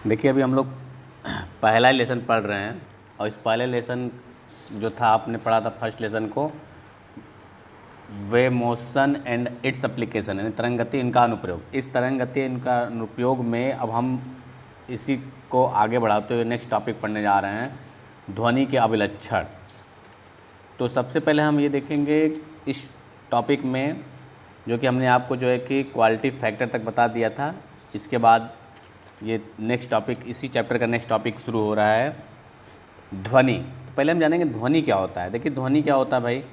देखिए अभी हम लोग पहला ही लेसन पढ़ रहे हैं और इस पहले लेसन जो था आपने पढ़ा था फर्स्ट लेसन को, वे मोशन एंड इट्स एप्लीकेशन यानी तरंग गति इनका अनुप्रयोग। इस तरंग गति इनका अनुप्रयोग में अब हम इसी को आगे बढ़ाते हुए नेक्स्ट टॉपिक पढ़ने जा रहे हैं, ध्वनि के अभिलक्षण। तो सबसे पहले हम ये देखेंगे इस टॉपिक में, जो कि हमने आपको जो है कि क्वालिटी फैक्टर तक बता दिया था। इसके बाद ये नेक्स्ट टॉपिक, इसी चैप्टर का नेक्स्ट टॉपिक शुरू हो रहा है, ध्वनि। तो पहले हम जानेंगे ध्वनि क्या होता है। देखिए ध्वनि क्या होता है भाई,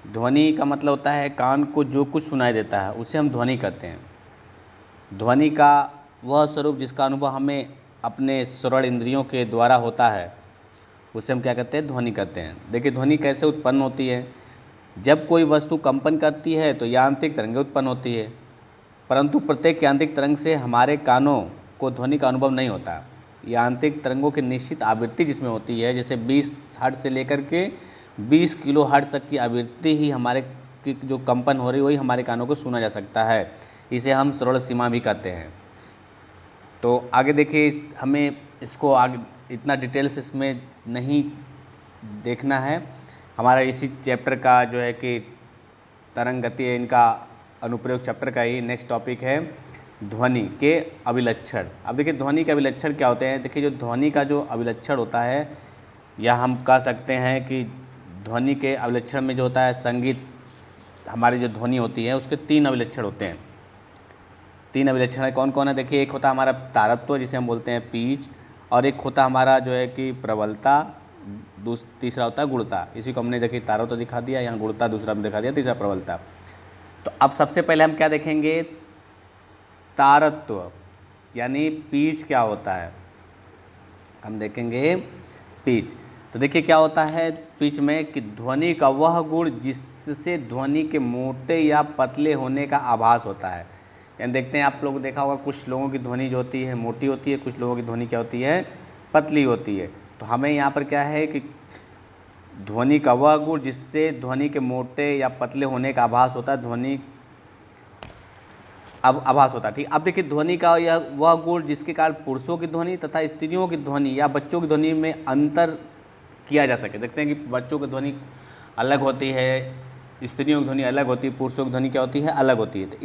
ध्वनि का मतलब होता है कान को जो कुछ सुनाई देता है उसे हम ध्वनि कहते हैं। ध्वनि का वह स्वरूप जिसका अनुभव हमें अपने श्रवण इंद्रियों के द्वारा होता है उसे हम क्या कहते हैं, ध्वनि कहते हैं। देखिए ध्वनि कैसे उत्पन्न होती है, जब कोई वस्तु कंपन करती है तो यांत्रिक तरंगें उत्पन्न होती है, परंतु प्रत्येक यांत्रिक तरंग से हमारे कानों को ध्वनि का अनुभव नहीं होता। यांत्रिक तरंगों की निश्चित आवृत्ति जिसमें होती है, जैसे 20 हर्ट्ज से लेकर के 20 किलो हर्ट्ज तक की आवृत्ति ही हमारे की जो कंपन हो रही वही हमारे कानों को सुना जा सकता है। इसे हम श्रवण सीमा भी कहते हैं। तो आगे देखिए, हमें इसको आगे इतना डिटेल्स इसमें नहीं देखना है। हमारा इसी चैप्टर का जो है कि तरंग गति है इनका अनुप्रयोग चैप्टर का ही नेक्स्ट टॉपिक है, ध्वनि के अभिलक्षण। अब देखिए ध्वनि के अभिलक्षण क्या होते हैं। देखिए जो ध्वनि का जो अभिलक्षण होता है, या हम कह सकते हैं कि ध्वनि के अभिलक्षण में जो होता है, संगीत हमारी जो ध्वनि होती है उसके 3 अभिलक्षण होते हैं। 3 अभिलक्षण है, कौन कौन है। देखिए एक होता है हमारा तारत्व जिसे हम बोलते हैं पिच, और एक होता हमारा जो है कि प्रबलता, तीसरा होता है गुणता। इसी को हमने देखिए तारत्व दिखा दिया, यहाँ गुणता दूसरा में दिखा दिया, तीसरा प्रबलता। तो अब सबसे पहले हम क्या देखेंगे, तारत्व यानी पिच क्या होता है, हम देखेंगे पिच। तो देखिए क्या होता है पिच में कि ध्वनि का वह गुण जिससे ध्वनि के मोटे या पतले होने का आभास होता है। यानी देखते हैं, आप लोग देखा होगा कुछ लोगों की ध्वनि जो होती है मोटी होती है, कुछ लोगों की ध्वनि क्या होती है, पतली होती है। तो हमें यहाँ पर क्या है कि ध्वनि का वह गुण जिससे ध्वनि के मोटे या पतले होने का आभास होता है, ध्वनि अब आभास होता है। ठीक, अब देखिए ध्वनि का यह वह गुण जिसके कारण पुरुषों की ध्वनि तथा स्त्रियों की ध्वनि या बच्चों की ध्वनि में अंतर किया जा सके। देखते हैं कि बच्चों की ध्वनि अलग होती है, स्त्रियों की ध्वनि अलग होती है, पुरुषों की ध्वनि क्या होती है, अलग होती है। तो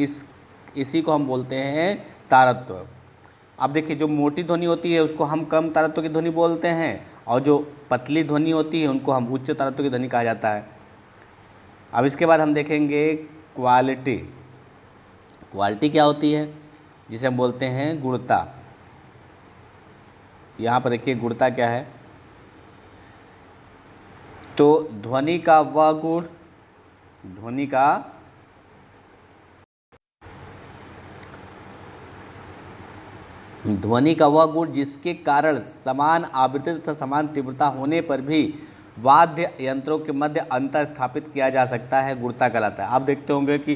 इसी को हम बोलते हैं तारत्व। अब देखिए जो मोटी ध्वनि होती है उसको हम कम तारत्व की ध्वनि बोलते हैं, और जो पतली ध्वनि होती है उनको हम उच्च तारत्व की ध्वनि कहा जाता है। अब इसके बाद हम देखेंगे क्वालिटी। क्वालिटी क्या होती है, जिसे हम बोलते हैं गुणता। यहाँ पर देखिए गुणता क्या है, तो ध्वनि का वह गुण, ध्वनि का वह गुण जिसके कारण समान आवृत्ति तथा समान तीव्रता होने पर भी वाद्य यंत्रों के मध्य अंतर स्थापित किया जा सकता है, गुणता कहलाता है। आप देखते होंगे कि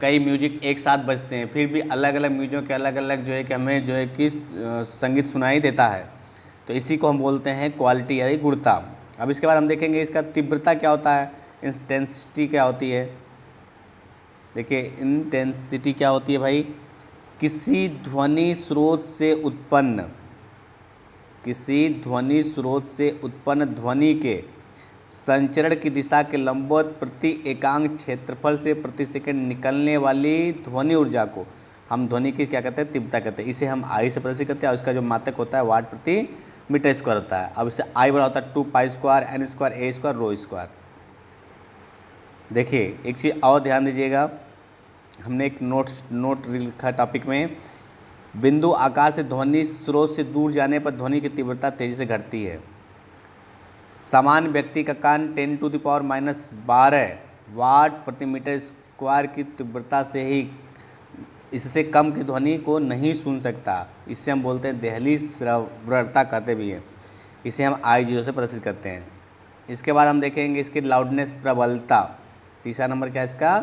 कई म्यूजिक एक साथ बजते हैं, फिर भी अलग अलग म्यूजिकों के अलग अलग जो है कि हमें जो है कि संगीत सुनाई देता है। तो इसी को हम बोलते हैं क्वालिटी यानी गुणता। अब इसके बाद हम देखेंगे इसका तीव्रता क्या होता है, इंटेंसिटी क्या होती है। देखिए इंटेंसिटी क्या होती है भाई, किसी ध्वनि स्रोत से उत्पन्न ध्वनि के संचरण की दिशा के लंबवत प्रति एकांक क्षेत्रफल से प्रति सेकंड निकलने वाली ध्वनि ऊर्जा को हम ध्वनि की क्या कहते हैं, तीव्रता कहते हैं। इसे हम आई से प्रदर्शित करते हैं, और इसका जो मात्रक होता है वाट प्रति मीटर स्क्वायर होता है। अब इसे आई बड़ा होता है 2 पाई स्क्वायर एन स्क्वायर ए स्क्वायर रो स्क्वायर। देखिए एक चीज़ और ध्यान दीजिएगा, हमने एक नोट लिखा टॉपिक में, बिंदु आकार से ध्वनि स्रोत से दूर जाने पर ध्वनि की तीव्रता तेजी से घटती है। सामान्य व्यक्ति का कान 10⁻⁻12 वाट प्रति मीटर स्क्वायर की तीव्रता से ही इससे कम की ध्वनि को नहीं सुन सकता। इससे हम बोलते हैं देहली श्रव्यता कहते भी हैं। इसे हम I0 से प्रदर्शित करते हैं। इसके बाद हम देखेंगे इसकी लाउडनेस, प्रबलता। तीसरा नंबर क्या है इसका,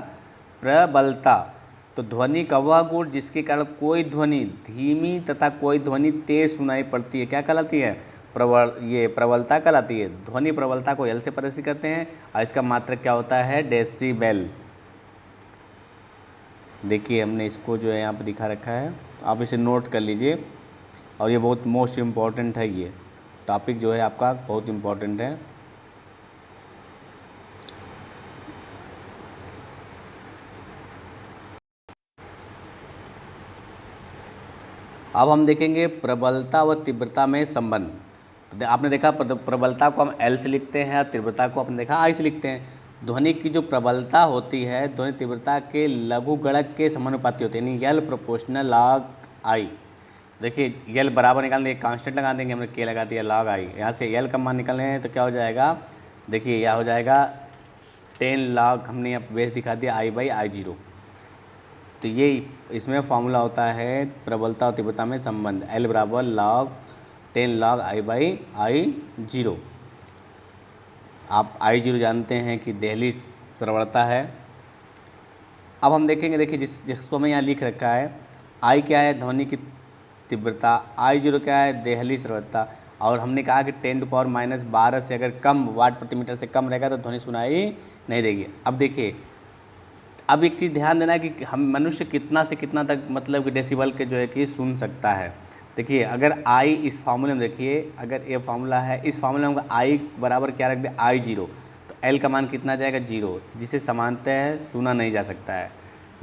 प्रबलता। तो ध्वनि का वह गुण जिसके कारण कोई ध्वनि धीमी तथा कोई ध्वनि तेज सुनाई पड़ती है, क्या कहलाती है, प्रबलता कहलाती है। ध्वनि प्रबलता को L से प्रदर्शित करते हैं, और इसका मात्रक क्या होता है, डेसिबल। देखिए हमने इसको जो है यहाँ पर दिखा रखा है, तो आप इसे नोट कर लीजिए और ये बहुत मोस्ट इम्पॉर्टेंट है, ये टॉपिक जो है आपका बहुत इम्पॉर्टेंट है। अब हम देखेंगे प्रबलता व तीव्रता में संबंध। तो आपने देखा प्रबलता को हम L से लिखते हैं और तीव्रता को आपने देखा I से लिखते हैं। ध्वनि की जो प्रबलता होती है ध्वनि तीव्रता के लघुगणक के समानुपाती होती है, यानी L प्रोपोर्शनल log I। देखिए L बराबर निकालने एक कांस्टेंट लगा देंगे, हमने K लगा दिया log I। यहाँ से L का मान निकालने हैं तो क्या हो जाएगा, देखिए यह हो जाएगा 10 log, हमने यहाँ बेस दिखा दिया I/I0। तो ये इसमें फॉर्मूला होता है प्रबलता और तीव्रता में संबंध, L बराबर log 10 log I/I0। आप I0 जानते हैं कि दहलीज श्रवणता है। अब हम देखेंगे, देखिए जिसको हमें यहाँ लिख रखा है, I क्या है, ध्वनि की तीव्रता, I0 क्या है, दहलीज श्रवणता। और हमने कहा कि 10⁻12 से अगर कम वाट प्रति मीटर से कम रहेगा तो ध्वनि सुनाई नहीं देगी। अब देखिए, अब एक चीज़ ध्यान देना है कि हम मनुष्य कितना से कितना तक मतलब कि डेसिबल के जो है कि सुन सकता है। देखिए अगर I इस फार्मूले में, देखिए अगर ये फार्मूला है, इस फार्मूले में I बराबर क्या रख दे I0, तो L का मान कितना जाएगा 0, जिसे समानतः सुना नहीं जा सकता है।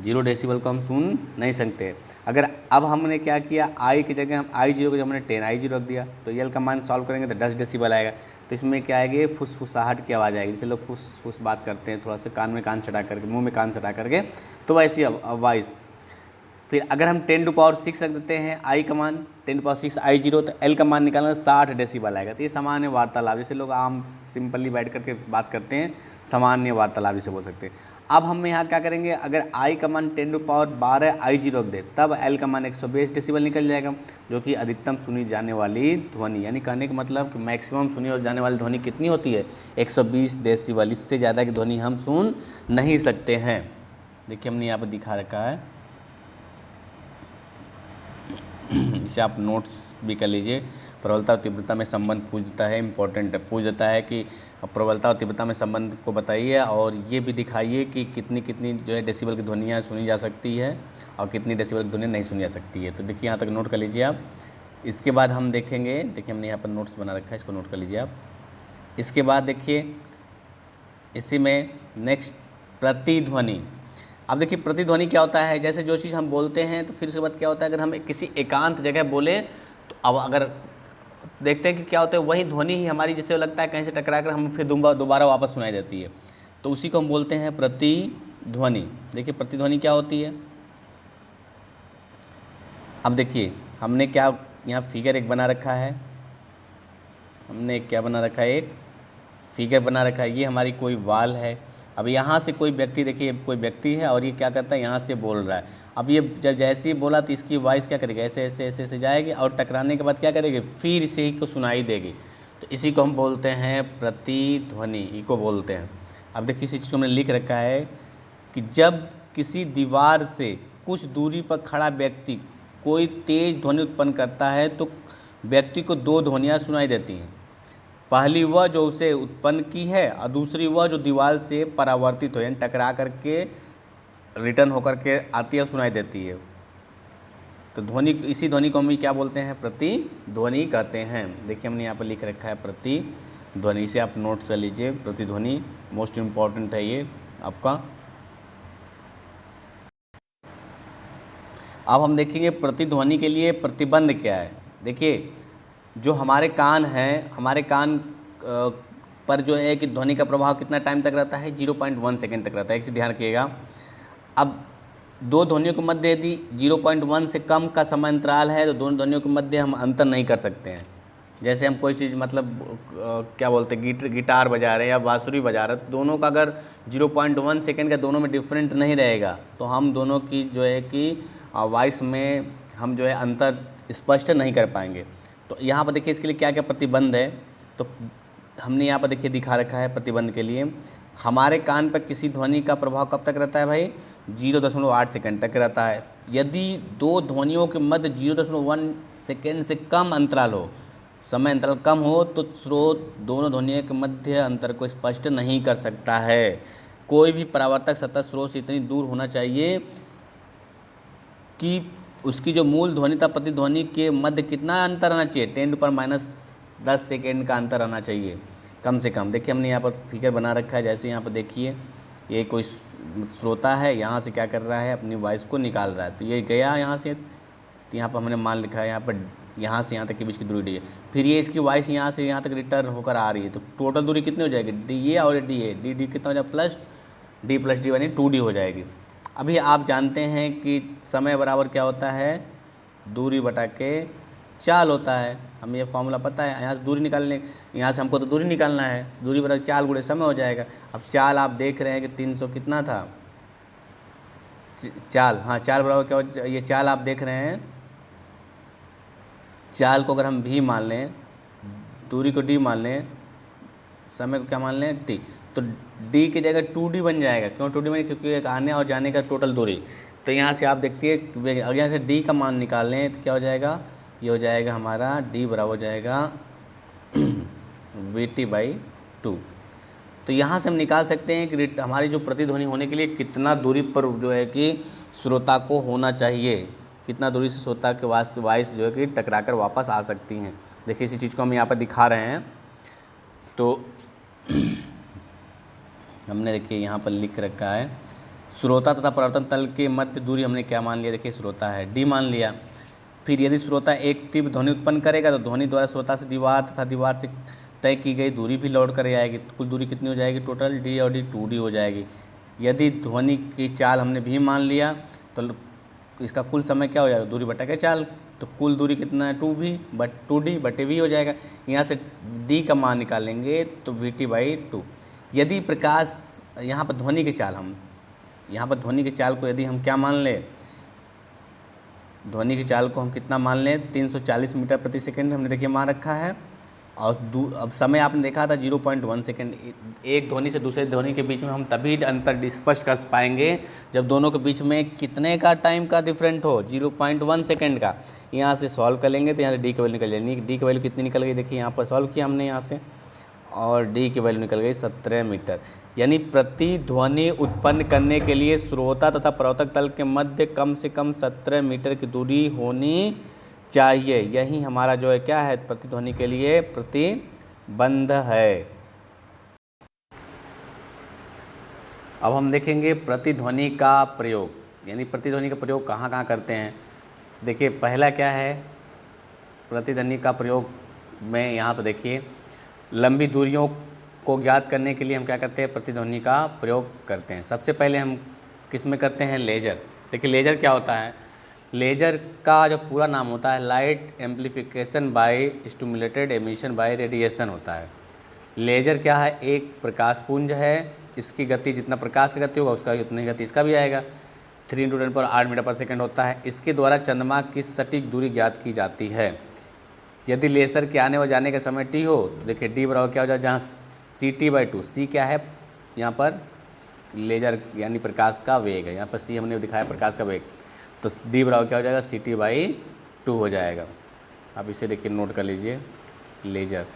0 डेसिबल को हम सुन नहीं सकते। अगर अब हमने क्या किया, I की जगह हम I0 को जब हमने 10 I0 रख दिया तो L का मान सॉल्व करेंगे तो 10 डेसिबल आएगा। तो इसमें क्या आएगी, फुसफुसाहट की आवाज़ आएगी, जैसे लोग फुस बात करते हैं, थोड़ा सा कान में कान सटा करके, मुंह में कान सटा करके, तो वैसी वॉइस। फिर अगर हम 10⁶ रख देते हैं I का मान 10⁶ I0, तो L का मान निकालना 60 डेसिबल आएगा। तो ये सामान्य वार्तालाप, जैसे लोग आम सिंपली बैठ करके बात करते हैं, सामान्य वार्तालाप इसे बोल सकते हैं। अब हम यहाँ क्या करेंगे, अगर I का मान 10⁻12 I0 रख दे तब L का मान 120 डेसिबल निकल जाएगा, जो कि अधिकतम सुनी जाने वाली ध्वनि, यानी कहने का मतलब कि मैक्सिमम सुनी और जाने वाली ध्वनि कितनी होती है, 120 डेसिबल। इससे ज़्यादा की ध्वनि हम सुन नहीं सकते हैं। देखिए हमने यहाँ पर दिखा रखा है, इसे आप नोट्स भी कर लीजिए। प्रबलता और तीव्रता में संबंध पूछ देता है, इंपॉर्टेंट है, पूछ देता है कि प्रबलता और तीव्रता में संबंध को बताइए और ये भी दिखाइए कि कितनी कितनी जो है डेसिबल की ध्वनियाँ सुनी जा सकती है और कितनी डेसिबल की ध्वनियाँ नहीं सुनी जा सकती है। तो देखिए यहाँ तक नोट कर लीजिए आप। इसके बाद हम देखेंगे, देखिए हमने यहाँ पर नोट्स बना रखा है, इसको नोट कर लीजिए आप। इसके बाद देखिए इसी में नेक्स्ट प्रतिध्वनि। अब देखिए प्रतिध्वनि क्या होता है, जैसे जो चीज़ हम बोलते हैं तो फिर उसके बाद क्या होता है, अगर हम किसी एकांत जगह बोले तो अब अगर देखते हैं कि क्या होता है, वही ध्वनि ही हमारी जैसे लगता है कहीं से टकरा कर हम फिर दोबारा वापस सुनाई देती है, तो उसी को हम बोलते हैं प्रतिध्वनि। देखिए प्रतिध्वनि क्या होती है। अब देखिए हमने क्या यहाँ फिगर एक बना रखा है, हमने क्या बना रखा है, एक फिगर बना रखा है। ये हमारी कोई वाल है। अब यहाँ से कोई व्यक्ति, देखिए कोई व्यक्ति है और ये क्या करता है, यहाँ से बोल रहा है। अब ये जब जैसे ही बोला तो इसकी वॉइस क्या करेगी, ऐसे ऐसे ऐसे ऐसे जाएगी और टकराने के बाद क्या करेगी, फिर इसे ही को सुनाई देगी। तो इसी को हम बोलते हैं प्रतिध्वनि, ई को बोलते हैं। अब देखिए इसी चीज़ को हमने लिख रखा है कि जब किसी दीवार से कुछ दूरी पर खड़ा व्यक्ति कोई तेज ध्वनि उत्पन्न करता है तो व्यक्ति को दो ध्वनियाँ सुनाई देती हैं। पहली वह जो उसे उत्पन्न की है और दूसरी वह जो दीवार से परावर्तित हो, यानी टकरा करके रिटर्न होकर के आती है, सुनाई देती है। तो ध्वनि, इसी ध्वनि को हम क्या बोलते हैं, प्रतिध्वनि कहते हैं। देखिए हमने यहाँ पर लिख रखा है प्रतिध्वनि, इसे आप नोट कर लीजिए। प्रतिध्वनि मोस्ट इम्पॉर्टेंट है ये आपका। अब हम देखेंगे प्रतिध्वनि के लिए प्रतिबंध क्या है। देखिए जो हमारे कान हैं, हमारे कान पर जो है कि ध्वनि का प्रभाव कितना टाइम तक रहता है, 0.1 सेकेंड तक रहता है। एक चीज़ ध्यान रखिएगा, अब दो ध्वनियों के मध्य यदि 0.1 से कम का समय अंतराल है तो दोनों ध्वनियों के मध्य हम अंतर नहीं कर सकते हैं। जैसे हम कोई चीज़ मतलब क्या बोलते हैं, गिटार बजा रहे हैं या बांसुरी बजा रहे हैं, तो दोनों का अगर 0.1 सेकेंड का दोनों में डिफरेंट नहीं रहेगा तो हम दोनों की जो है कि वॉइस में हम जो है अंतर स्पष्ट नहीं कर पाएंगे। तो यहाँ पर देखिए इसके लिए क्या क्या प्रतिबंध है, तो हमने यहाँ पर देखिए दिखा रखा है प्रतिबंध के लिए। हमारे कान पर किसी ध्वनि का प्रभाव कब तक रहता है भाई, 0.8 सेकेंड तक रहता है। यदि दो ध्वनियों के मध्य 0.1 सेकेंड से कम अंतराल हो, समय अंतराल कम हो, तो स्रोत दोनों ध्वनियों के मध्य अंतर को स्पष्ट नहीं कर सकता है। कोई भी परावर्तक सतह स्रोत से इतनी दूर होना चाहिए कि उसकी जो मूल ध्वनि तथा प्रतिध्वनि के मध्य कितना अंतर आना चाहिए, 10⁻10 सेकेंड का अंतर आना चाहिए कम से कम। देखिए हमने यहाँ पर फिगर बना रखा है, जैसे यहाँ पर देखिए ये कोई श्रोता है, यहाँ से क्या कर रहा है, अपनी वॉइस को निकाल रहा है। तो ये गया यहाँ से, तो यहाँ पर हमने मान लिखा है यहाँ पर यहाँ से यहाँ तक के बीच की दूरी डी है। फिर ये इसकी वॉइस यहाँ से यहाँ तक रिटर्न होकर आ रही है, तो टोटल दूरी कितनी हो जाएगी, डी ए और डी ए, डी डी कितना हो जाएगा प्लस डी यानी 2D हो जाएगी। अभी आप जानते हैं कि समय बराबर क्या होता है, दूरी बटा के चाल होता है। हमें ये फॉर्मूला पता है। यहाँ से दूरी निकालने, यहाँ से हमको तो दूरी निकालना है, दूरी बटा चाल गुणे समय हो जाएगा। अब चाल आप देख रहे हैं कि 300 कितना था, चाल, हाँ चाल बराबर क्या हो, ये चाल आप देख रहे हैं, चाल को अगर हम भी मान लें, दूरी को डी मान लें, समय को क्या मान लें टी, तो डी की जगह 2D बन जाएगा। क्यों 2D बने, क्योंकि एक आने और जाने का टोटल दूरी। तो यहाँ से आप देखिए अगर यहाँ से डी का मान निकाल लें तो क्या हो जाएगा, ये हो जाएगा हमारा डी बराबर हो जाएगा VT/2। तो यहाँ से हम निकाल सकते हैं कि हमारी जो प्रतिध्वनि होने के लिए कितना दूरी पर जो है कि श्रोता को होना चाहिए, कितना दूरी से श्रोता के वॉइस जो है कि टकरा कर वापस आ सकती हैं। देखिए इसी चीज़ को हम यहाँ पर दिखा रहे हैं। तो हमने देखिए यहाँ पर लिख रखा है, श्रोता तथा परावर्तन तल के मध्य दूरी हमने क्या मान लिया, देखिए श्रोता है डी मान लिया। फिर यदि श्रोता एक तीव्र ध्वनि उत्पन्न करेगा तो ध्वनि द्वारा श्रोता से दीवार तथा दीवार से तय की गई दूरी भी लौट कर आएगी। तो कुल दूरी कितनी हो जाएगी, टोटल डी और डी 2D हो जाएगी। यदि ध्वनि की चाल हमने भी मान लिया तो इसका कुल समय क्या हो जाएगा, दूरी बटा के चाल, तो कुल दूरी कितना है 2D बटे V हो जाएगा। यहाँ से D का मान निकालेंगे तो VT/2। यदि प्रकाश यहाँ पर ध्वनि की चाल, हम यहाँ पर ध्वनि की चाल को यदि हम क्या मान लें, ध्वनि की चाल को हम कितना मान लें, 340 मीटर प्रति सेकंड हमने देखिए मान रखा है। और अब समय आपने देखा था 0.1 सेकेंड। एक ध्वनि से दूसरे ध्वनि के बीच में हम तभी अंतर स्पष्ट कर पाएंगे जब दोनों के बीच में कितने का टाइम का डिफरेंट हो, 0.1 सेकेंड का। यहाँ से सॉल्व कर लेंगे तो यहाँ से डी की वैल्यू निकल जाएगी। डी की वैल्यू कितनी निकल गई, देखिए यहाँ पर सॉल्व किया हमने यहाँ से, और डी की वैल्यू निकल गई 17 मीटर। यानी प्रतिध्वनि उत्पन्न करने के लिए श्रोता तथा प्रवर्तक तल के मध्य कम से कम 17 मीटर की दूरी होनी चाहिए। यही हमारा जो है क्या है, प्रतिध्वनि के लिए प्रतिबंध है। अब हम देखेंगे प्रतिध्वनि का प्रयोग, यानी प्रतिध्वनि का प्रयोग कहाँ कहाँ करते हैं। देखिए पहला क्या है, प्रतिध्वनि का प्रयोग में यहाँ पर देखिए लंबी दूरियों को ज्ञात करने के लिए हम क्या करते हैं, प्रतिध्वनि का प्रयोग करते हैं। सबसे पहले हम किस में करते हैं, लेजर। देखिए लेजर क्या होता है, लेजर का जो पूरा नाम होता है light amplification by stimulated emission by radiation होता है। लेजर क्या है, एक प्रकाश पुंज है, इसकी गति जितना प्रकाश की गति होगा उसका उतनी गति इसका भी आएगा। 3 × 10⁸ मीटर पर सेकेंड होता है। इसके द्वारा चंद्रमा की सटीक दूरी ज्ञात की जाती है। यदि लेजर के आने व जाने का समय t हो तो देखिए d बराबर क्या हो जाए, जहाँ CT/2, c क्या है यहाँ पर, लेजर यानी प्रकाश का वेग है, यहाँ पर c हमने दिखाया प्रकाश का वेग, तो d बराबर क्या हो जाएगा, CT/2 हो जाएगा। आप इसे देखिए नोट कर लीजिए, लेजर।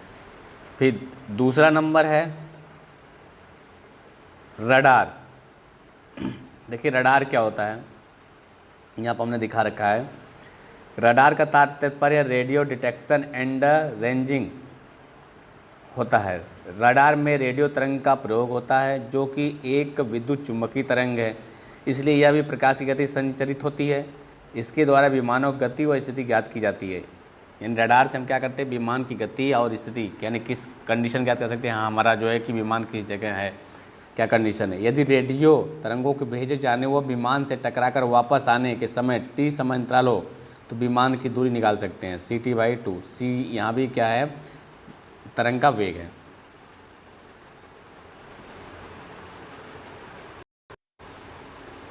फिर दूसरा नंबर है रडार। देखिए रडार क्या होता है, यहाँ पर हमने दिखा रखा है। रडार का तात्पर्य रेडियो डिटेक्शन एंड रेंजिंग होता है। रडार में रेडियो तरंग का प्रयोग होता है जो कि एक विद्युत चुम्बकीय तरंग है, इसलिए यह भी प्रकाश की गति संचरित होती है। इसके द्वारा विमानों की गति व स्थिति ज्ञात की जाती है। यानी रडार से हम क्या करते हैं, विमान की गति और स्थिति यानी किस कंडीशन ज्ञात कर सकते हैं, हाँ हमारा जो है कि विमान किस जगह है, क्या कंडीशन है। यदि रेडियो तरंगों के भेजे जाने व विमान से टकराकर वापस आने के समय t समय अंतराल हो तो विमान की दूरी निकाल सकते हैं, CT/2। c यहाँ भी क्या है, तरंग का वेग है।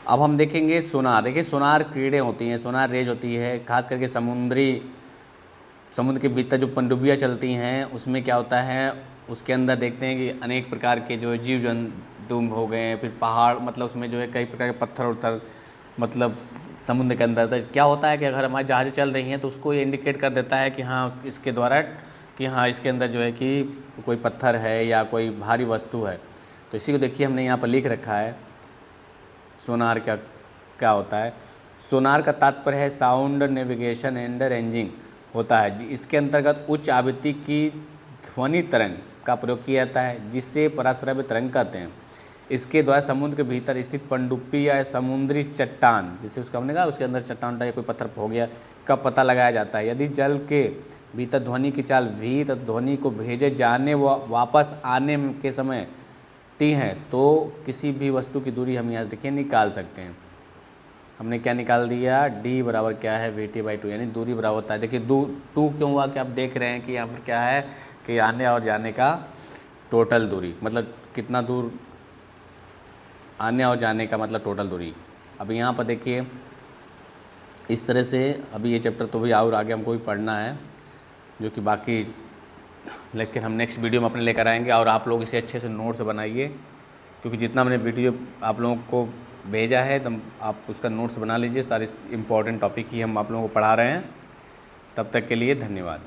अब हम देखेंगे सोनार। देखिए सोनार किरणें होती हैं, सोनार रेज होती है, खास करके समुद्र के भीतर जो पनडुब्बियाँ चलती हैं उसमें क्या होता है, उसके अंदर देखते हैं कि अनेक प्रकार के जो जीव जंतु हो गए, फिर पहाड़, मतलब उसमें जो है कई प्रकार के पत्थर उत्थर मतलब समुद्र के अंदर। तो क्या होता है कि अगर हमारी जहाज़ें चल रही हैं तो उसको ये इंडिकेट कर देता है कि हाँ इसके द्वारा कि हाँ इसके अंदर जो है कि कोई पत्थर है या कोई भारी वस्तु है। तो इसी को देखिए हमने यहाँ पर लिख रखा है, सोनार क्या क्या होता है। सोनार का तात्पर्य है साउंड नेविगेशन एंड रेंजिंग होता है। इसके अंतर्गत उच्च आवृत्ति की ध्वनि तरंग का प्रयोग किया जाता है जिसे पराश्रव्य तरंग कहते हैं। इसके द्वारा समुद्र के भीतर स्थित पनडुब्बी या समुद्री चट्टान, जिसे उसका हमने कहा उसके अंदर चट्टान या कोई पत्थर हो गया, का पता लगाया जाता है। यदि जल के भीतर ध्वनि की चाल भी तथा ध्वनि को भेजे जाने व वापस आने के समय टी है तो किसी भी वस्तु की दूरी हम यहाँ देखिए निकाल सकते हैं। हमने क्या निकाल दिया, डी बराबर क्या है VT/2, यानी दूरी बराबर होता है। देखिए 2 क्यों हुआ कि आप देख रहे हैं कि यहाँ पर क्या है कि आने और जाने का टोटल दूरी, मतलब कितना दूर आने और जाने का मतलब टोटल दूरी। अब यहाँ पर देखिए इस तरह से अभी ये चैप्टर तो भी और आगे हमको भी पढ़ना है, जो कि बाकी लेकिन हम नेक्स्ट वीडियो में अपने लेकर आएंगे। और आप लोग इसे अच्छे से नोट्स बनाइए, क्योंकि जितना मैंने वीडियो आप लोगों को भेजा है तो आप उसका नोट्स बना लीजिए। सारे इम्पोर्टेंट टॉपिक ही हम आप लोगों को पढ़ा रहे हैं। तब तक के लिए धन्यवाद।